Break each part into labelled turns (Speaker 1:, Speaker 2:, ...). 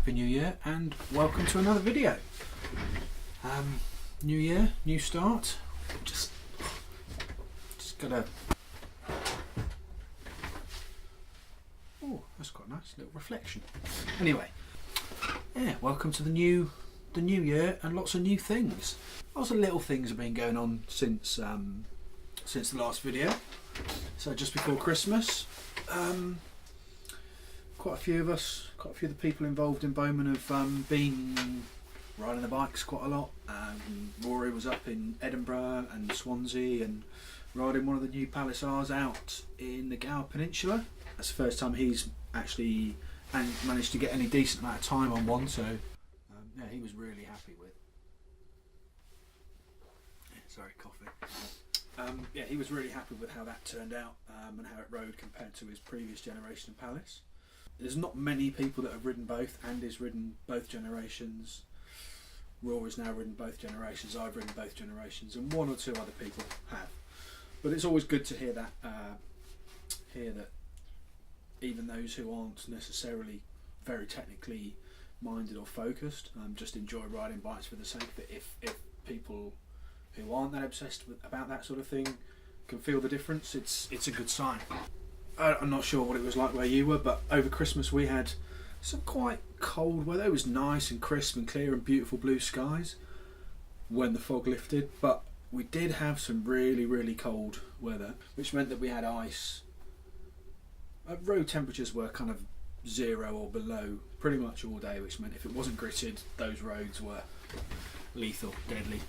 Speaker 1: Happy New Year and welcome to another video. New year, new start. Just gotta. Oh, that's quite a nice little reflection. Anyway, yeah, welcome to the new year and lots of new things. Lots of little things have been going on since the last video. So just before Christmas, quite a few of the people involved in Bowman have been riding the bikes quite a lot. Rory was up in Edinburgh and Swansea and riding one of the new Palace R's out in the Gower Peninsula. That's the first time he's actually managed to get any decent amount of time on one, so yeah, he was really happy with. Sorry, coffee. Yeah, he was really happy with how that turned out and how it rode compared to his previous generation Palace. There's not many people that have ridden both. Andy's ridden both generations. Rory's now ridden both generations. I've ridden both generations, and one or two other people have. But it's always good to hear that even those who aren't necessarily very technically minded or focused just enjoy riding bikes for the sake of it. If people who aren't that obsessed about that sort of thing can feel the difference, it's a good sign. I'm not sure what it was like where you were, but over Christmas we had some quite cold weather. It was nice and crisp and clear and beautiful blue skies when the fog lifted, but we did have some really, really cold weather, which meant that we had ice. Road temperatures were kind of 0 or below pretty much all day, which meant if it wasn't gritted, those roads were lethal, deadly,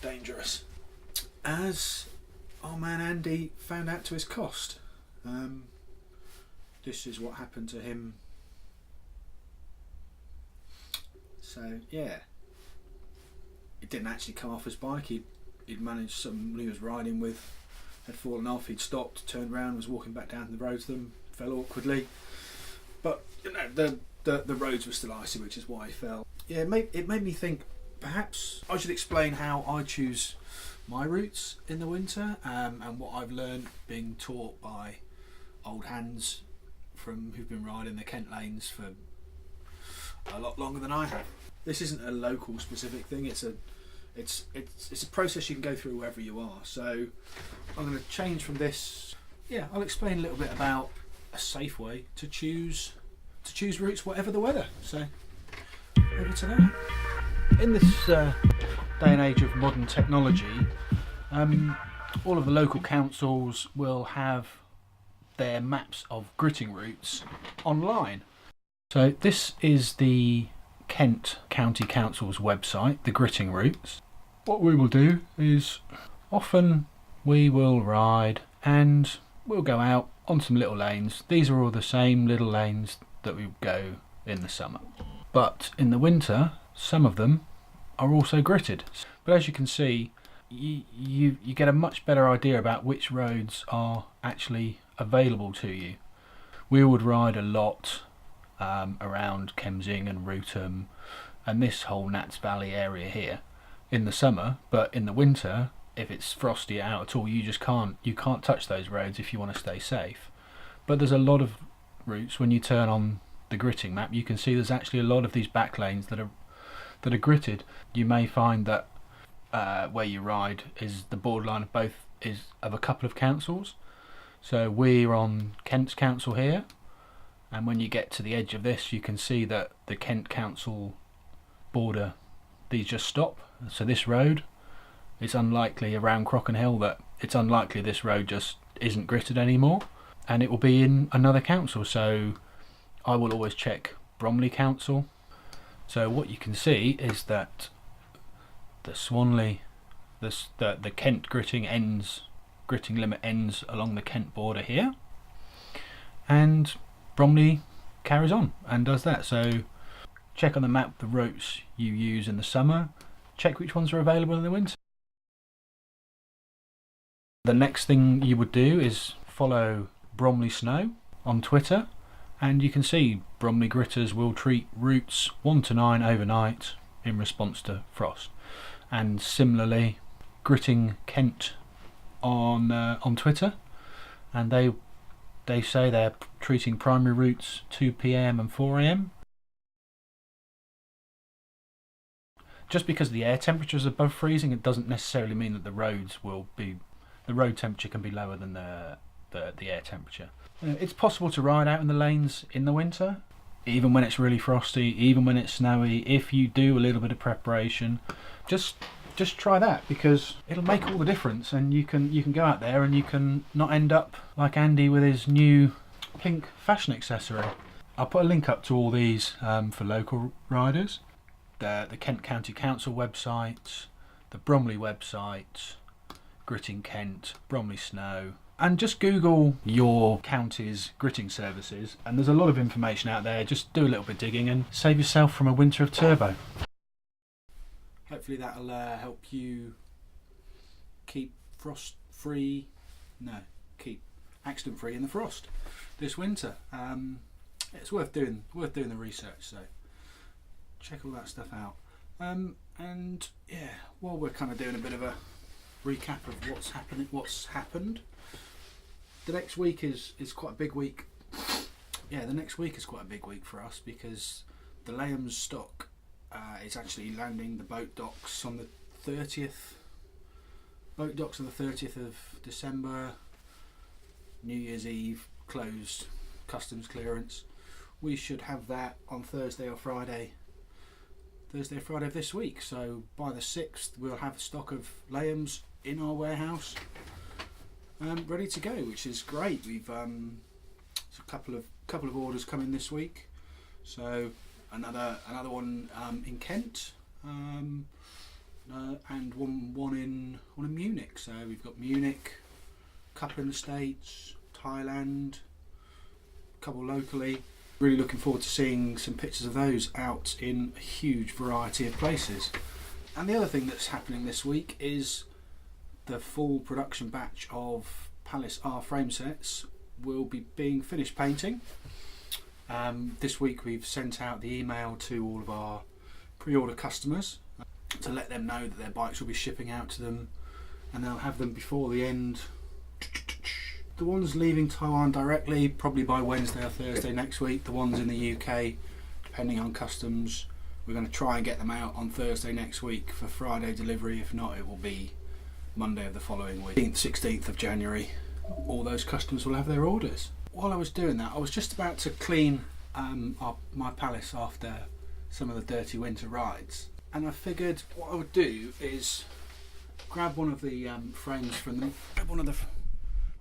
Speaker 1: dangerous. As our man Andy found out to his cost. This is what happened to him. So yeah, it didn't actually come off his bike. He'd managed, someone he was riding with had fallen off. He'd stopped, turned around, was walking back down the road to them, fell awkwardly. But you know, the roads were still icy, which is why he fell. Yeah, it made me think perhaps I should explain how I choose my routes in the winter and what I've learned being taught by old hands who've been riding the Kent lanes for a lot longer than I have. This isn't a local specific thing. It's a process you can go through wherever you are. So I'm going to change from this. Yeah, I'll explain a little bit about a safe way to choose routes whatever the weather. So over to that. In this day and age of modern technology, all of the local councils will have their maps of gritting routes online. So this is the Kent County Council's website, the gritting routes. What we will do is often we will ride and we'll go out on some little lanes. These are all the same little lanes that we go in the summer. But in the winter, some of them are also gritted. But as you can see, you get a much better idea about which roads are actually available to you. We would ride a lot around Kemsing and Rootham and this whole Nats Valley area here in the summer, but in the winter, if it's frosty out at all, you can't touch those roads if you want to stay safe. But there's a lot of routes. When you turn on the gritting map, you can see there's actually a lot of these back lanes that are gritted. You may find that where you ride is the borderline of a couple of councils. So we're on Kent's council here, and when you get to the edge of this, you can see that the Kent council border, these just stop. So this road, it's unlikely around Crocken Hill that it's unlikely this road just isn't gritted anymore, and it will be in another council. So I will always check Bromley Council. So what you can see is that the Swanley, the Kent gritting limit ends along the Kent border here, and Bromley carries on and does that. So check on the map the routes you use in the summer, check which ones are available in the winter. The next thing you would do is follow Bromley Snow on Twitter, and you can see Bromley gritters will treat routes 1 to 9 overnight in response to frost. And similarly, Gritting Kent on Twitter, and they say they're treating primary routes 2 PM and 4 AM.
Speaker 2: just because the air temperature is above freezing, it doesn't necessarily mean that the road temperature can be lower than the air temperature. It's possible to ride out in the lanes in the winter, even when it's really frosty, even when it's snowy. If you do a little bit of preparation, just try that, because it'll make all the difference, and you can go out there and you can not end up like Andy with his new pink fashion accessory. I'll put a link up to all these for local riders. The Kent County Council website, the Bromley website, Gritting Kent, Bromley Snow, and just Google your county's gritting services, and there's a lot of information out there. Just do a little bit of digging and save yourself from a winter of turbo.
Speaker 1: Hopefully that'll help you keep accident free in the frost this winter. It's worth doing the research, so check all that stuff out. And yeah, while we're kind of doing a bit of a recap of what's happened, the next week is quite a big week. Yeah, the next week is quite a big week for us, because the Layham's stock is actually landing the boat docks on the 30th. Boat docks on the 30th of December. New Year's Eve closed customs clearance. We should have that on Thursday or Friday of this week. So by the 6th we'll have a stock of Layham's in our warehouse, ready to go, which is great. We've a couple of orders coming this week. So another one in Kent, and one in Munich. So we've got Munich, a couple in the States, Thailand, a couple locally. Really looking forward to seeing some pictures of those out in a huge variety of places. And the other thing that's happening this week is the full production batch of Palace R frame sets will be being finished painting. This week we've sent out the email to all of our pre-order customers to let them know that their bikes will be shipping out to them, and they'll have them before the end. The ones leaving Taiwan directly, probably by Wednesday or Thursday next week. The ones in the UK, depending on customs, we're going to try and get them out on Thursday next week for Friday delivery. If not, it will be Monday of the following week, 16th of January. All those customers will have their orders. While I was doing that, I was just about to clean my Palace after some of the dirty winter rides, and I figured what I would do is grab one of the frames from one of the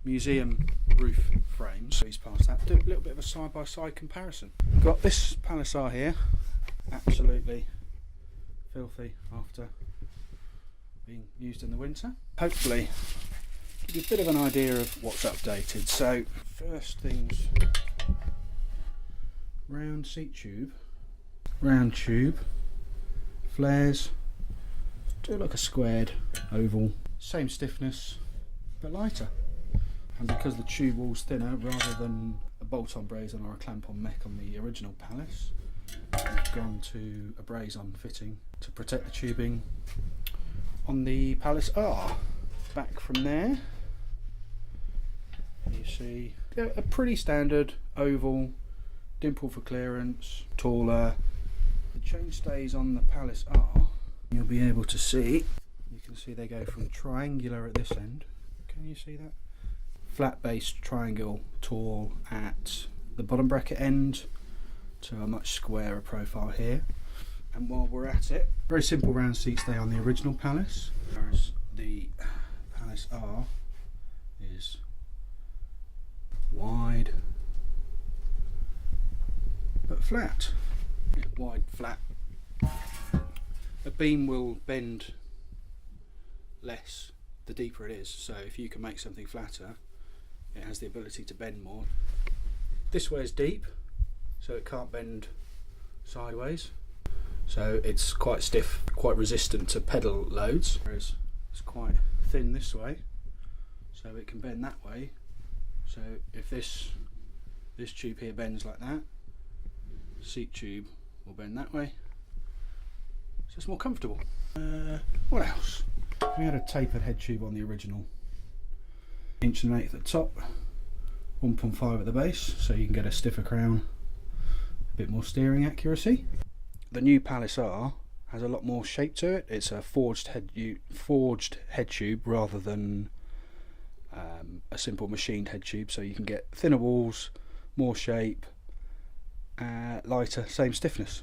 Speaker 1: museum roof frames. Please pass that. Do a little bit of a side-by-side comparison. Got this Palace R here, absolutely filthy after being used in the winter. Hopefully give you a bit of an idea of what's updated. So first things, round seat tube, round tube, flares, do like a squared oval, same stiffness but lighter. And because the tube wall's thinner, rather than a bolt-on braze-on or a clamp-on mech on the original Palace, we've gone to a braze-on fitting to protect the tubing on the Palace R. Back from there, you see a pretty standard oval, dimple for clearance, taller. The chainstays on the Palace R, you'll be able to see, you can see they go from triangular at this end. Can you see that? Flat base triangle tall at the bottom bracket end to a much squarer profile here. And while we're at it, very simple round seat stay on the original Palace, whereas the Palace R is wide but flat. Yeah, wide, flat. A beam will bend less the deeper it is, so if you can make something flatter, it has the ability to bend more. This way is deep, so it can't bend sideways, so it's quite stiff, quite resistant to pedal loads, whereas it's quite thin this way, so it can bend that way. So if this tube here bends like that, seat tube will bend that way, so it's more comfortable. What else? We had a tapered head tube on the original, 1.1 inch at the top, 1.5 at the base, so you can get a stiffer crown, a bit more steering accuracy. The new Palace R
Speaker 2: has a lot more shape to it. It's a forged head tube rather than a simple machined head tube, so you can get thinner walls, more shape, lighter, same stiffness,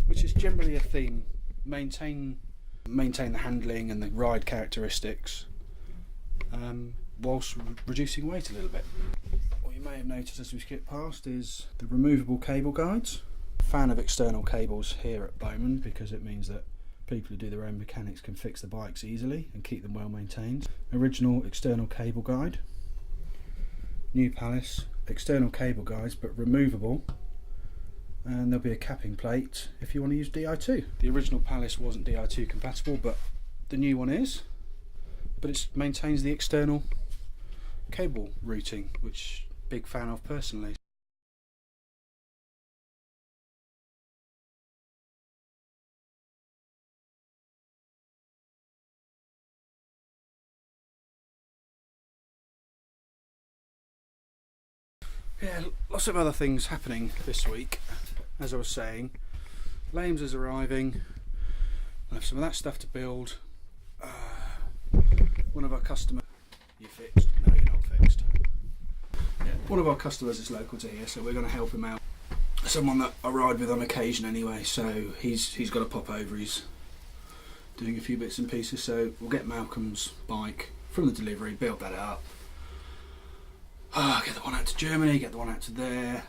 Speaker 2: which is generally a theme. Maintain the handling and the ride characteristics whilst reducing weight a little bit. What you may have noticed as we skip past is the removable cable guides. Fan of external cables here at Bowman, because it means that people who do their own mechanics can fix the bikes easily and keep them well maintained. Original external cable guide. New Palace external cable guides, but removable, and there'll be a capping plate if you want to use Di2. The original Palace wasn't Di2 compatible, but the new one is, but it maintains the external cable routing, which big fan of personally. Yeah, lots of other things happening this week. As I was saying, Lames is arriving. I have some of that stuff to build. One of our customers, you fixed? No, you're not fixed. Yeah, one of our customers is local to here, so we're going to help him out. Someone that I ride with on occasion anyway, so he's got to pop over. He's doing a few bits and pieces, so we'll get Malcolm's bike from the delivery, build that up. Get the one out to Germany, get the one out to there.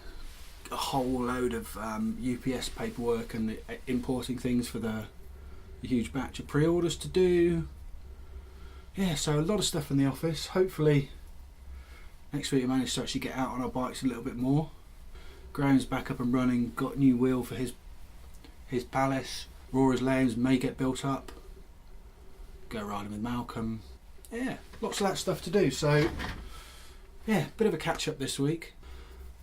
Speaker 2: A whole load of UPS paperwork and importing things for the huge batch of pre-orders to do. Yeah, so a lot of stuff in the office. Hopefully next week we manage to actually get out on our bikes a little bit more. Graham's back up and running, got a new wheel for his Palace. Rora's Lames may get built up. Go riding with Malcolm. Yeah, lots of that stuff to do. So yeah, bit of a catch up this week,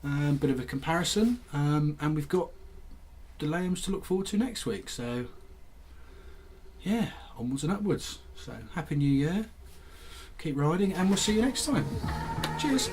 Speaker 2: bit of a comparison, and we've got the Lames to look forward to next week. So yeah, onwards and upwards. So happy New Year, keep riding, and we'll see you next time. Cheers.